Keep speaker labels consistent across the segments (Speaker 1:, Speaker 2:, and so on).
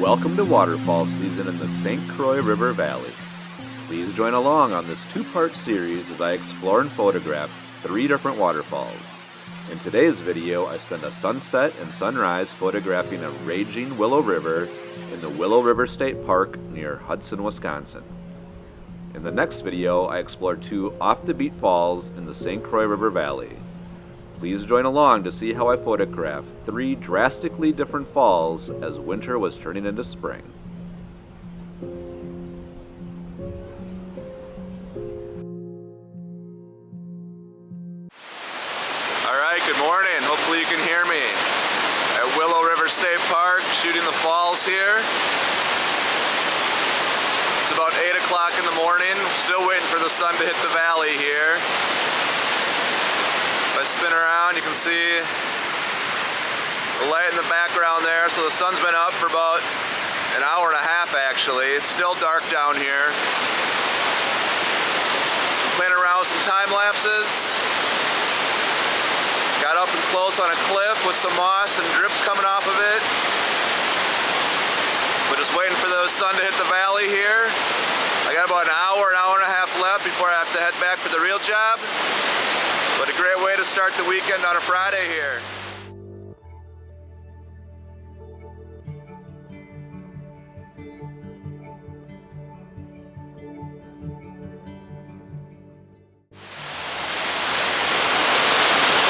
Speaker 1: Welcome to waterfall season in the St. Croix River Valley. Please join along on this two-part series as I explore and photograph 3 different waterfalls. In today's video, I spend a sunset and sunrise photographing a raging Willow River in the Willow River State Park near Hudson, Wisconsin. In the next video, I explore 2 off-the-beat falls in the St. Croix River Valley. Please join along to see how I photograph 3 drastically different falls as winter was turning into spring.
Speaker 2: Alright, good morning. Hopefully you can hear me. At Willow River State Park, shooting the falls here. It's about 8 o'clock in the morning. Still waiting for the sun to hit the valley here. If I spin around, you can see the light in the background there. So the sun's been up for about an hour and a half actually. It's still dark down here. I'm playing around with some time lapses. Got up and close on a cliff with some moss and drips coming off of it. But just waiting for the sun to hit the valley here. I got about an hour and a half left before I have to head back for the real job. But a great way to start the weekend on a Friday here.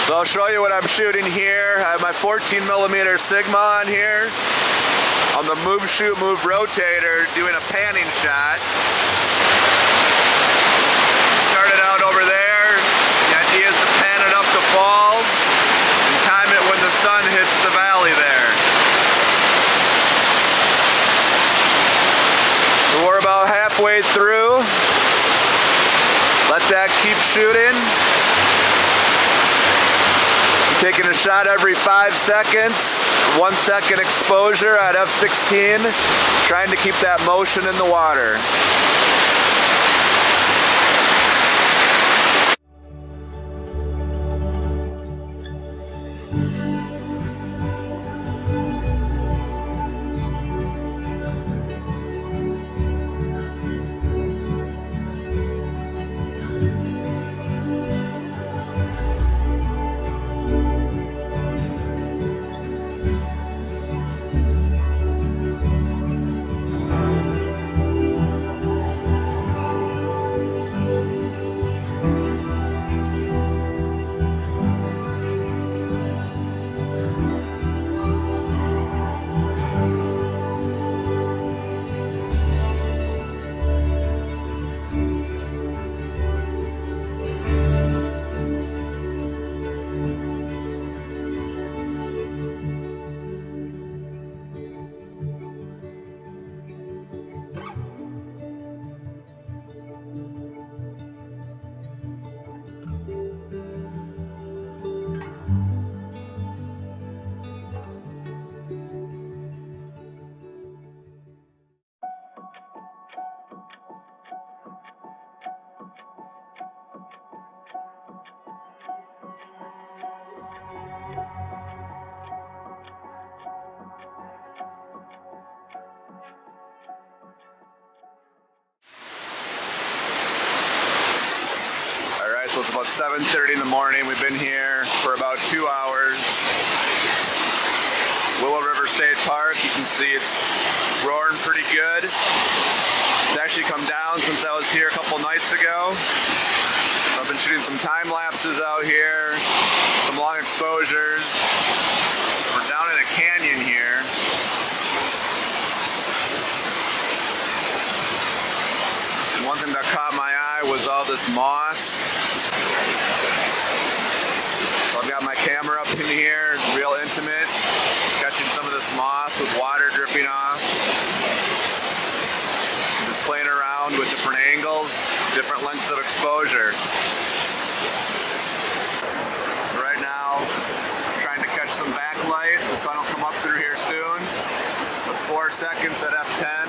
Speaker 2: So I'll show you what I'm shooting here. I have my 14mm Sigma on here. On the move, shoot, move rotator, doing a panning shot. Started out over there. The idea is to pan it up to falls and time it when the sun hits the valley there. So we're about halfway through. Let that keep shooting. Taking a shot every 5 seconds, 1 second exposure at f/16, trying to keep that motion in the water. So it's about 7:30 in the morning. We've been here for about 2 hours. Willow River State Park, you can see it's roaring pretty good. It's actually come down since I was here a couple nights ago. I've been shooting some time lapses out here, some long exposures. We're down in a canyon here. And one thing that caught my eye was all this moss. So I've got my camera up in here, real intimate, catching some of this moss with water dripping off. Just playing around with different angles, different lengths of exposure. Right now, I'm trying to catch some backlight. The sun will come up through here soon. With 4 seconds at f/10,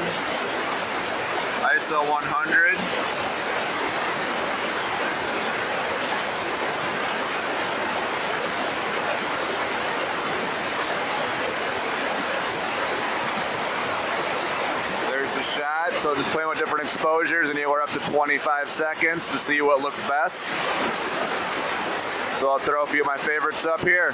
Speaker 2: ISO 100. that, so just playing with different exposures, anywhere up to 25 seconds to see what looks best. So I'll throw a few of my favorites up here.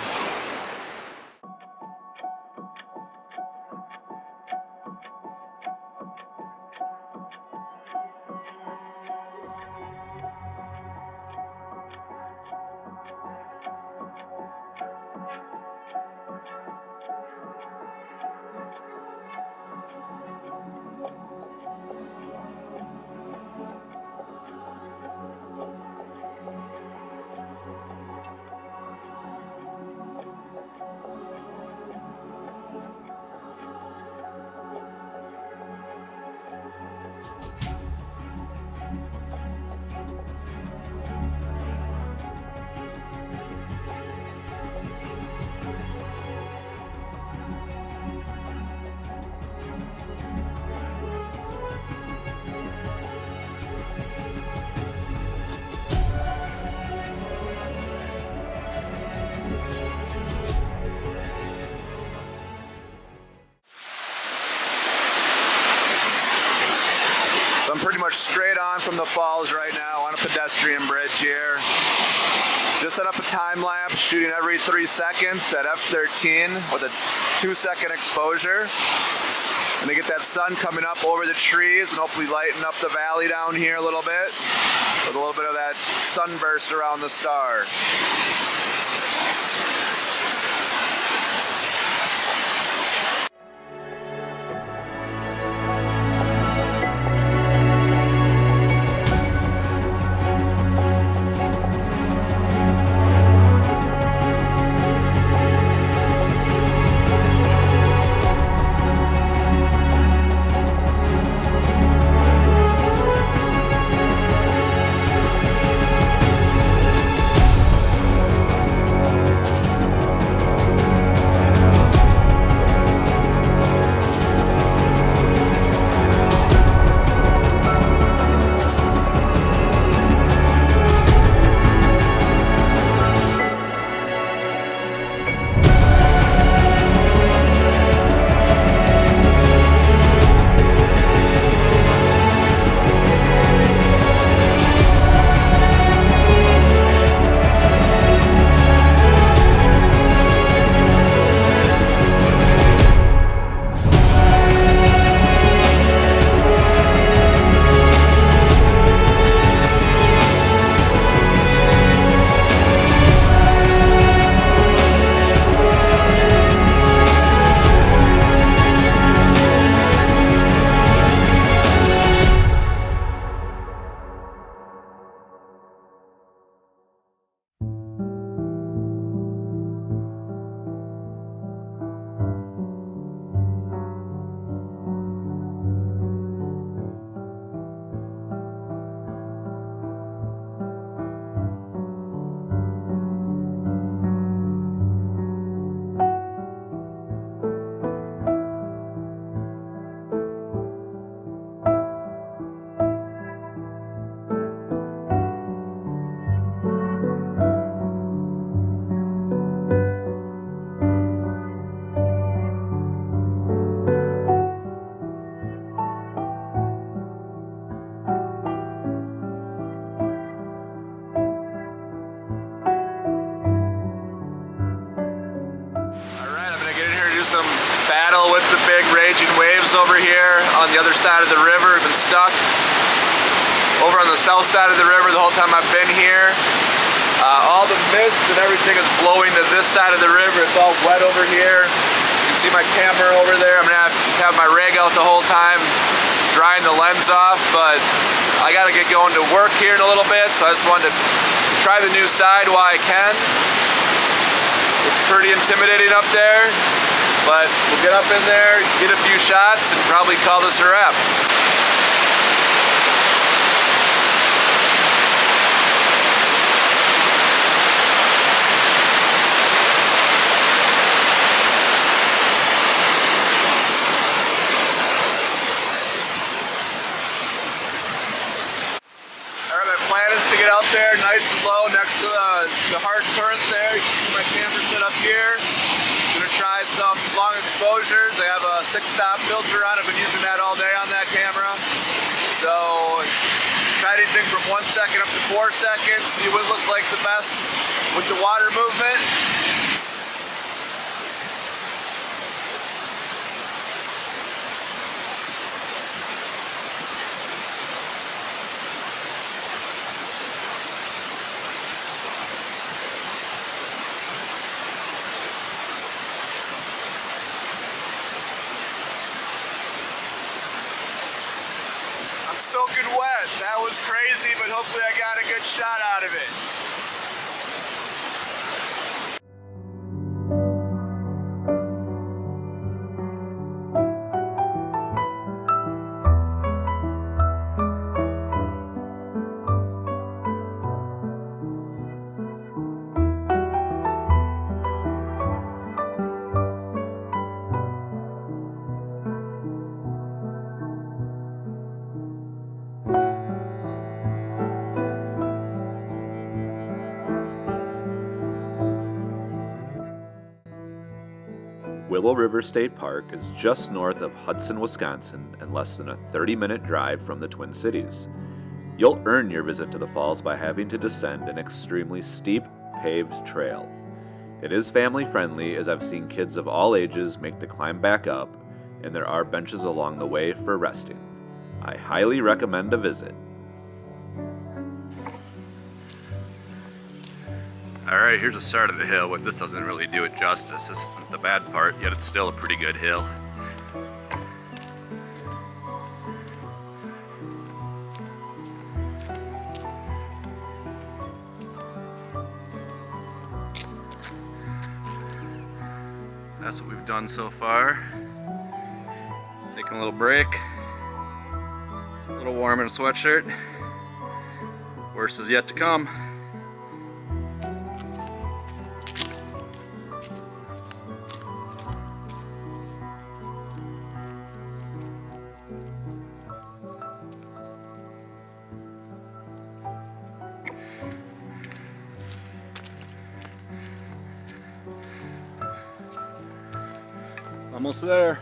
Speaker 2: So I'm pretty much straight on from the falls right now on a pedestrian bridge here. Just set up a time lapse, shooting every 3 seconds at f13 with a 2-second exposure. And to get that sun coming up over the trees and hopefully lighten up the valley down here a little bit with a little bit of that sunburst around the star. Some battle with the big raging waves over here on the other side of the river. I've been stuck over on the south side of the river the whole time I've been here. All the mist and everything is blowing to this side of the river. It's all wet over here. You can see my camera over there. I'm gonna have my rig out the whole time, drying the lens off, but I gotta get going to work here in a little bit, so I just wanted to try the new side while I can. It's pretty intimidating up there, but we'll get up in there, get a few shots, and probably call this a wrap. Alright, my plan is to get out there nice and low next to the hard current there. You can see my camera set up here. I'm gonna try some long exposures. I have a 6-stop filter on. I've been using that all day on that camera. So try anything from 1 second up to 4 seconds. See what looks like the best with the water movement. Soaking wet. That was crazy, but hopefully I got a good shot out of it.
Speaker 1: Willow River State Park is just north of Hudson, Wisconsin, and less than a 30-minute drive from the Twin Cities. You'll earn your visit to the falls by having to descend an extremely steep, paved trail. It is family-friendly, as I've seen kids of all ages make the climb back up, and there are benches along the way for resting. I highly recommend a visit.
Speaker 2: Alright, here's the start of the hill, but this doesn't really do it justice. This isn't the bad part, yet it's still a pretty good hill. That's what we've done so far. Taking a little break. A little warm in a sweatshirt. Worse is yet to come. Almost there.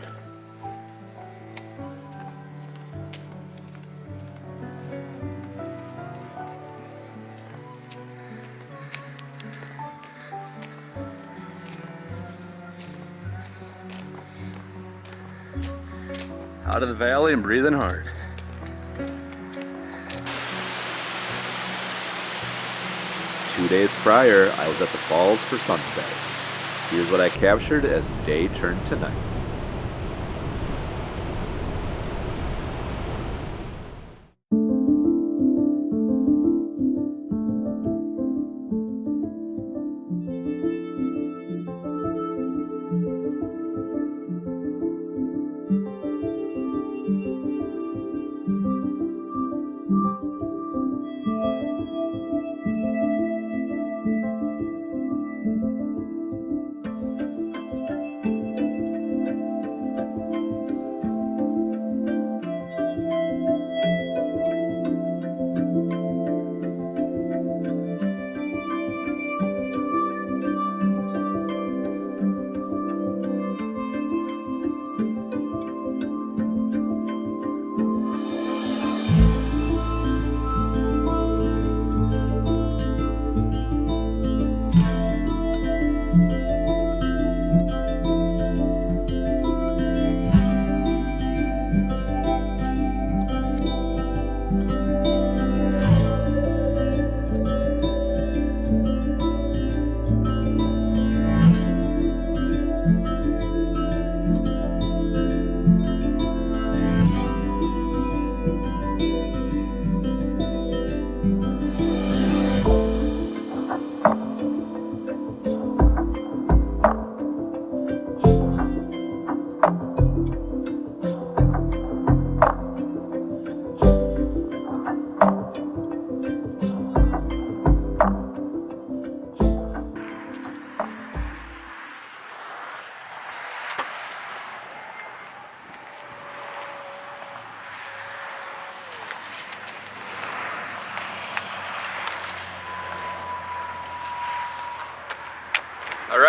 Speaker 2: Out of the valley and breathing hard.
Speaker 1: Two days prior, I was at the falls for sunset. Here's what I captured as day turned to night.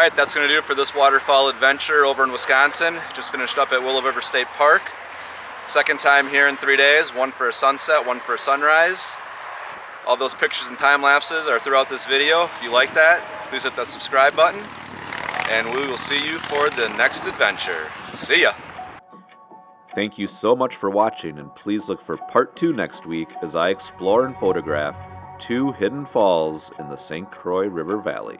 Speaker 3: Alright, that's going to do it for this waterfall adventure over in Wisconsin. Just finished up at Willow River State Park. Second time here in 3 days, one for a sunset, one for a sunrise. All those pictures and time lapses are throughout this video. If you like that, please hit that subscribe button. And we will see you for the next adventure. See ya!
Speaker 1: Thank you so much for watching, and please look for part 2 next week as I explore and photograph 2 hidden falls in the St. Croix River Valley.